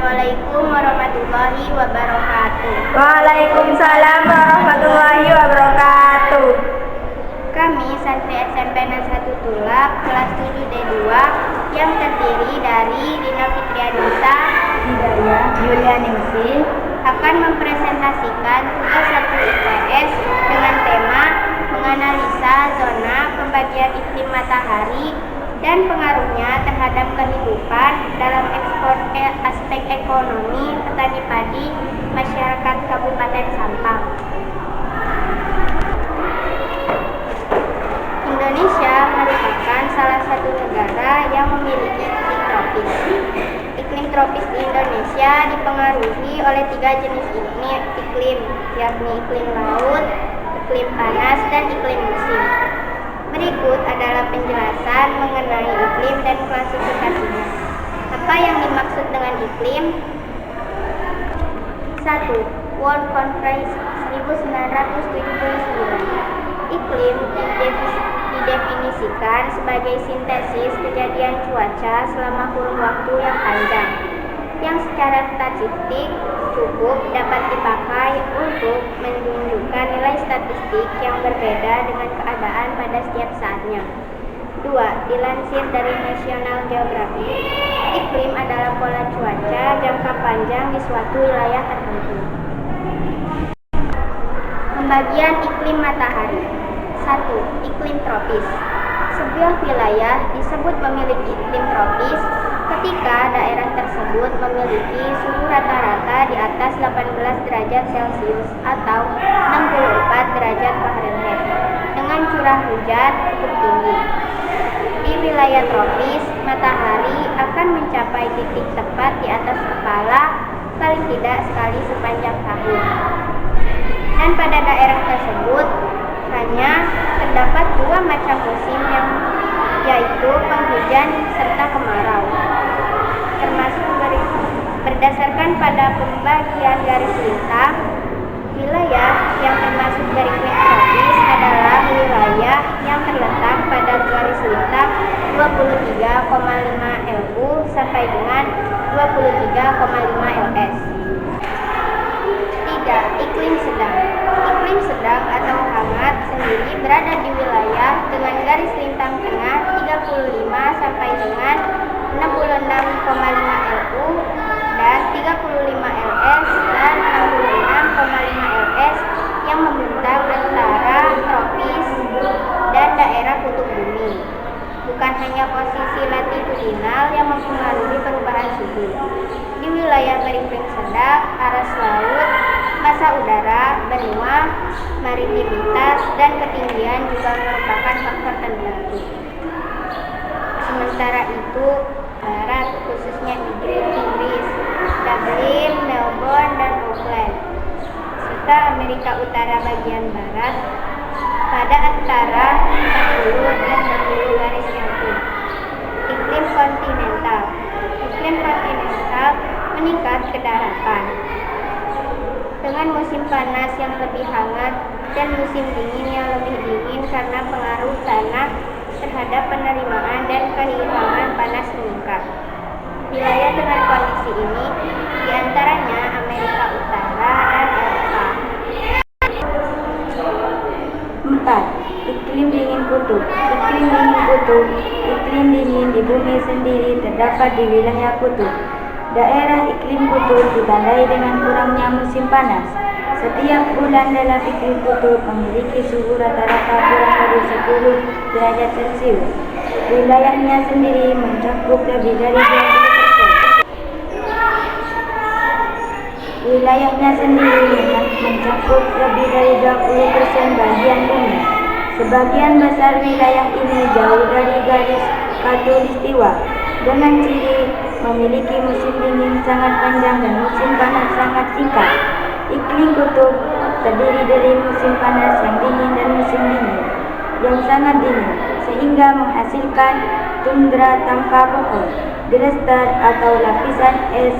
Assalamualaikum warahmatullahi wabarakatuh. Waalaikumsalam warahmatullahi wabarakatuh. Kami santri SMP Negeri 1 Tulak kelas 7 D2 yang terdiri dari Dina Fitrianisa, Hidayah Yulianingsi akan mempresentasikan tugas 1 IPS dengan tema menganalisa zona pembagian iklim matahari dan pengaruhnya terhadap kehidupan dalam aspek ekonomi petani padi masyarakat Kabupaten Sampang. Indonesia merupakan salah satu negara yang memiliki iklim tropis. Iklim tropis di Indonesia dipengaruhi oleh 3 jenis iklim, yakni iklim laut, iklim panas, dan iklim musim. Berikut adalah penjelasan mengenai iklim dan klasifikasinya. Apa yang dimaksud dengan iklim? 1. World Conference 1979. Iklim didefinisikan sebagai sintesis kejadian cuaca selama kurun waktu yang panjang, yang secara statistik cukup dapat dipakai untuk menunjukkan nilai statistik yang berbeda dengan keadaan pada setiap saatnya. 2. Dilansir dari National Geographic, iklim adalah pola cuaca jangka panjang di suatu wilayah tertentu. Pembagian iklim matahari. 1. Iklim tropis. Sebuah wilayah disebut memiliki iklim tropis ketika daerah tersebut memiliki suhu rata-rata di atas 18 derajat Celcius atau 64 derajat Fahrenheit dengan curah hujan cukup tinggi. Di wilayah tropis, matahari akan mencapai titik tepat di atas kepala paling tidak sekali sepanjang tahun. Dan pada daerah tersebut hanya terdapat 2 macam musim yaitu penghujan serta kemarau. Termasuk berdasarkan pada pembagian garis lintang, wilayah yang termasuk garis tropis adalah wilayah yang terletak pada garis lintang 23,5 LU sampai dengan 23,5 LS. 3. Iklim sedang. Iklim sedang atau hangat sendiri berada di wilayah dengan garis lintang tengah 35 sampai dengan 66,5 LU dan 35 LS dan 66,5 LS yang membentang antara tropis dan daerah kutub bumi. Bukan hanya posisi latitudinal yang mempengaruhi perubahan suhu. Di wilayah beriklim sedang, aras laut, massa udara, benua, maritimitas, dan ketinggian juga merupakan faktor penentu. Sementara itu, barat khususnya Inggris, Dublin, Melbourne, dan Auckland, serta Amerika Utara bagian barat pada antara 40 dan 60 garis LU. Iklim kontinental. Iklim kontinental meningkat ke daratan dengan musim panas yang lebih hangat dan musim dingin yang lebih dingin karena pengaruh tanah terhadap penerimaan dan kehilangan panas meningkat. Wilayah dengan kondisi ini diantaranya Amerika Utara dan Eropa. 4. Iklim dingin kutub. Iklim dingin kutub. Iklim dingin di bumi sendiri terdapat di wilayah kutub. Daerah iklim kutub ditandai dengan kurangnya musim panas. Setiap bulan dalam iklim kutub memiliki suhu rata-rata kurang lebih 10 derajat Celcius. Wilayahnya sendiri mencakup lebih dari 20%. Wilayahnya sendiri mencakup lebih dari 20% bagian bumi. Sebagian besar wilayah ini jauh dari garis khatulistiwa dengan ciri memiliki musim dingin sangat panjang dan musim panas sangat singkat. Iklim kutub terdiri dari musim panas yang dingin dan musim dingin yang sangat dingin, sehingga menghasilkan tundra tanpa pohon, gletser atau lapisan es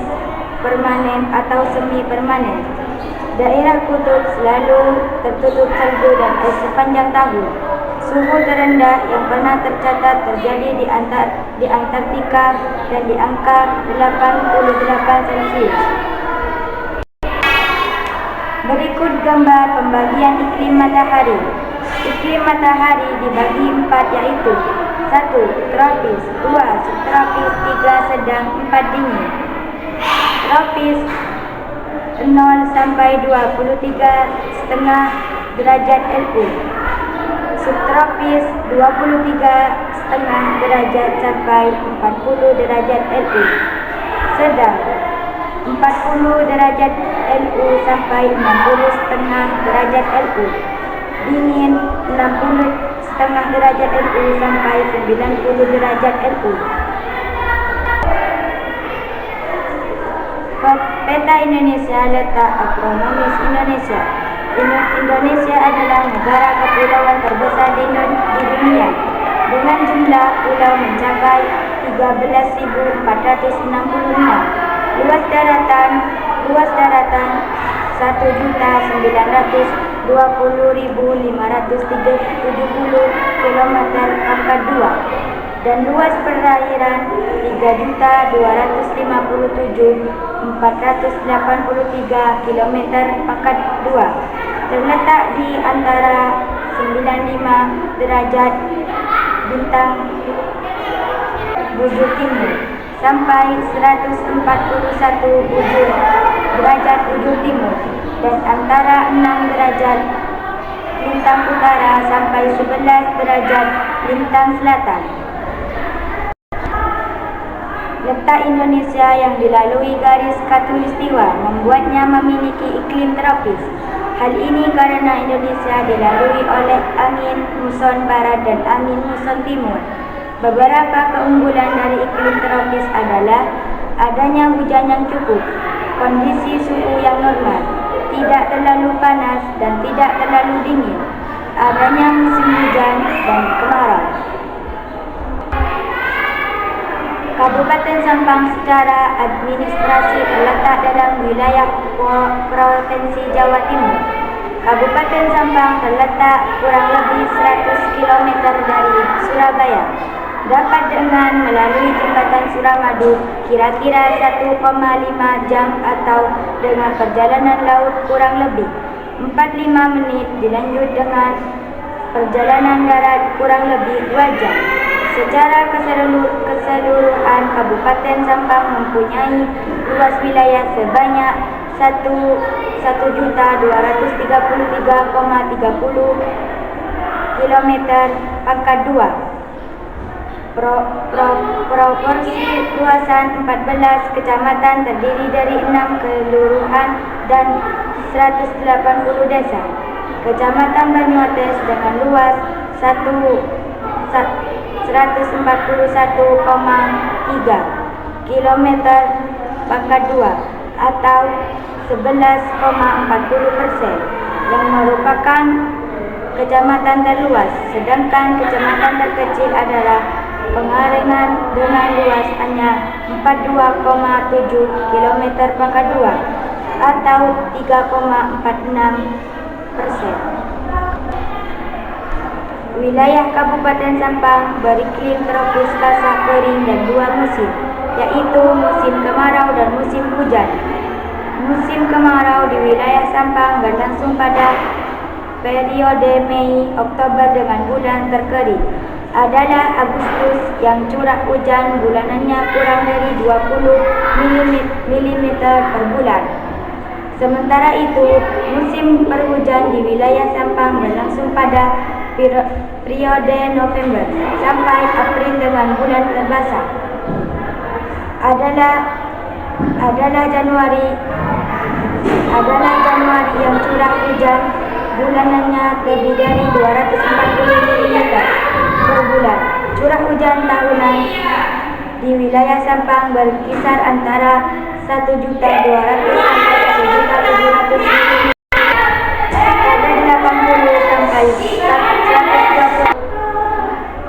permanen atau semi permanen. Daerah kutub selalu tertutup salju dan es sepanjang tahun. Suhu terendah yang pernah tercatat terjadi di Antartika dan di angka 88 Celcius. Berikut gambar pembagian iklim matahari. Iklim matahari dibagi 4 yaitu 1. Tropis, 2. Subtropis, 3. Sedang, 4. Dingin. Tropis 0 sampai 23,5 derajat LU. Subtropis 23,5 derajat sampai 40 derajat LU. Sedang 40 derajat LU sampai 60,5 derajat LU. Dingin 60,5 derajat LU sampai 90 derajat LU. Peta Indonesia, letak astronomis Indonesia. Indonesia adalah negara kepulauan terbesar di dunia dengan jumlah pulau mencapai 13.465. Luas daratan 1.920.570 km², dan luas perairan 3.257.483 km², terletak di antara 95 derajat bintang bujur timur sampai 141 derajat bujur timur, dan antara 6 derajat lintang utara sampai 11 derajat lintang selatan. Letak Indonesia yang dilalui garis khatulistiwa membuatnya memiliki iklim tropis. Hal ini karena Indonesia dilalui oleh angin muson barat dan angin muson timur. Beberapa keunggulan dari iklim tropis adalah adanya hujan yang cukup, kondisi suhu yang normal, tidak terlalu panas dan tidak terlalu dingin, adanya musim hujan dan kemarau. Kabupaten Sampang secara administrasi terletak dalam wilayah Provinsi Jawa Timur. Kabupaten Sampang terletak kurang lebih 100 km dari Surabaya. Dapat dengan melalui jembatan Suramadu kira-kira 1,5 jam atau dengan perjalanan laut kurang lebih 45 menit, dilanjut dengan perjalanan darat kurang lebih 2 jam. Secara keseluruhan Kabupaten Sampang mempunyai luas wilayah sebanyak 1.233,30 km². Proporsi luasan 14 kecamatan terdiri dari 6 kelurahan dan 180 desa. Kecamatan Banyuates dengan luas 141,3 km², atau 11,40%, yang merupakan kecamatan terluas, sedangkan kecamatan terkecil adalah Pengalengan dengan luas hanya 42,7 km², atau 3,46%. Wilayah Kabupaten Sampang beriklim tropis basah kering dan 2 musim, yaitu musim kemarau dan musim hujan. Musim kemarau di wilayah Sampang berlangsung pada periode Mei-Oktober dengan bulan terkering adalah Agustus yang curah hujan bulanannya kurang dari 20 mm per bulan. Sementara itu, musim penghujan di wilayah Sampang berlangsung pada periode November sampai April dengan bulan terbasah adalah Januari yang curah hujan bulanannya lebih dari 240 mm per bulan. Curah hujan tahunan di wilayah Sampang berkisar antara 1.200 sampai 1.700 mm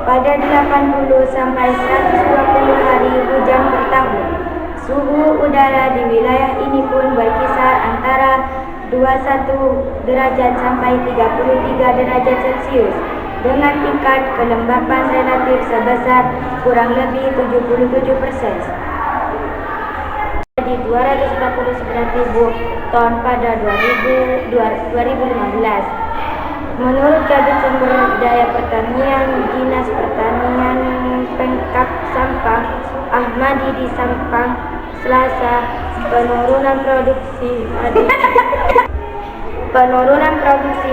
pada 80 sampai 120 hari hujan per tahun. Suhu udara di wilayah ini pun berkisar antara 21 derajat sampai 33 derajat Celcius. dengan tingkat kelembapan relatif sebesar kurang lebih 77%. Jadi 249.000 ton pada 2015. Menurut Kabid Sumber Daya Pertanian Dinas Pertanian Pemkab Sampang Ahmadi di Sampang, Selasa, penurunan produksi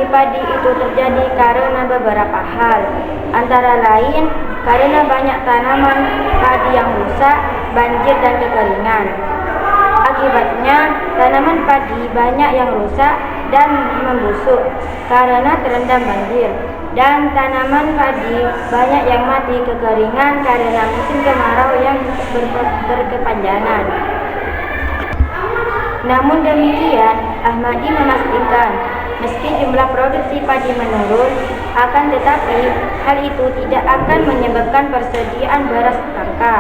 padi itu terjadi karena beberapa hal, antara lain karena banyak tanaman padi yang rusak, banjir dan kekeringan. Akibatnya, tanaman padi banyak yang rusak dan membusuk karena terendam banjir, dan tanaman padi banyak yang mati kekeringan karena musim kemarau yang berkepanjangan. Namun demikian, Ahmadi memastikan meski jumlah produksi padi menurun, akan tetapi hal itu tidak akan menyebabkan persediaan beras langka,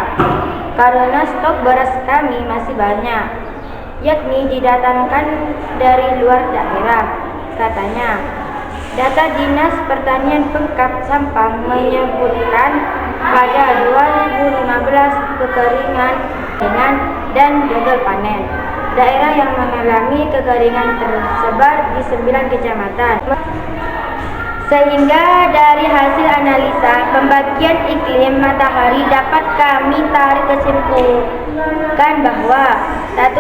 karena stok beras kami masih banyak, yakni didatangkan dari luar daerah, katanya. Data Dinas Pertanian Pemkab Sampang menyebutkan pada 2015 kekeringan dan gagal panen. Daerah yang mengalami kekeringan tersebar di 9 kecamatan. Sehingga dari hasil analisa pembagian iklim matahari dapat kami tarik kesimpulan bahwa 1.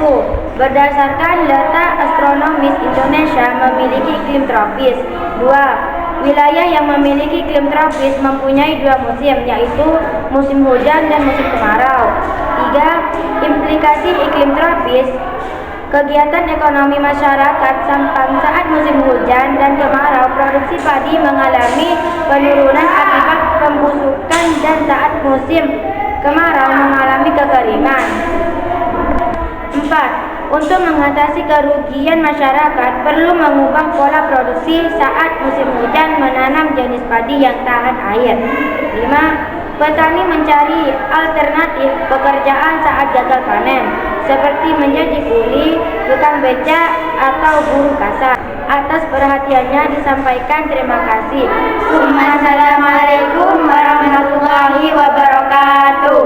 Berdasarkan letak astronomis, Indonesia memiliki iklim tropis. 2. Wilayah yang memiliki iklim tropis mempunyai 2 musim, yaitu musim hujan dan musim kemarau. 3. Implikasi iklim tropis. Kegiatan ekonomi masyarakat Sampang saat musim hujan dan kemarau, produksi padi mengalami penurunan akibat pembusukan, dan saat musim kemarau mengalami kekeringan. 4. Untuk mengatasi kerugian masyarakat, perlu mengubah pola produksi saat musim hujan, menanam jenis padi yang tahan air. 5. Petani mencari alternatif pekerjaan saat gagal panen, seperti menjadi kuli, tukang becak, atau buruh kasar. Atas perhatiannya disampaikan terima kasih. Wassalamualaikum warahmatullahi wabarakatuh.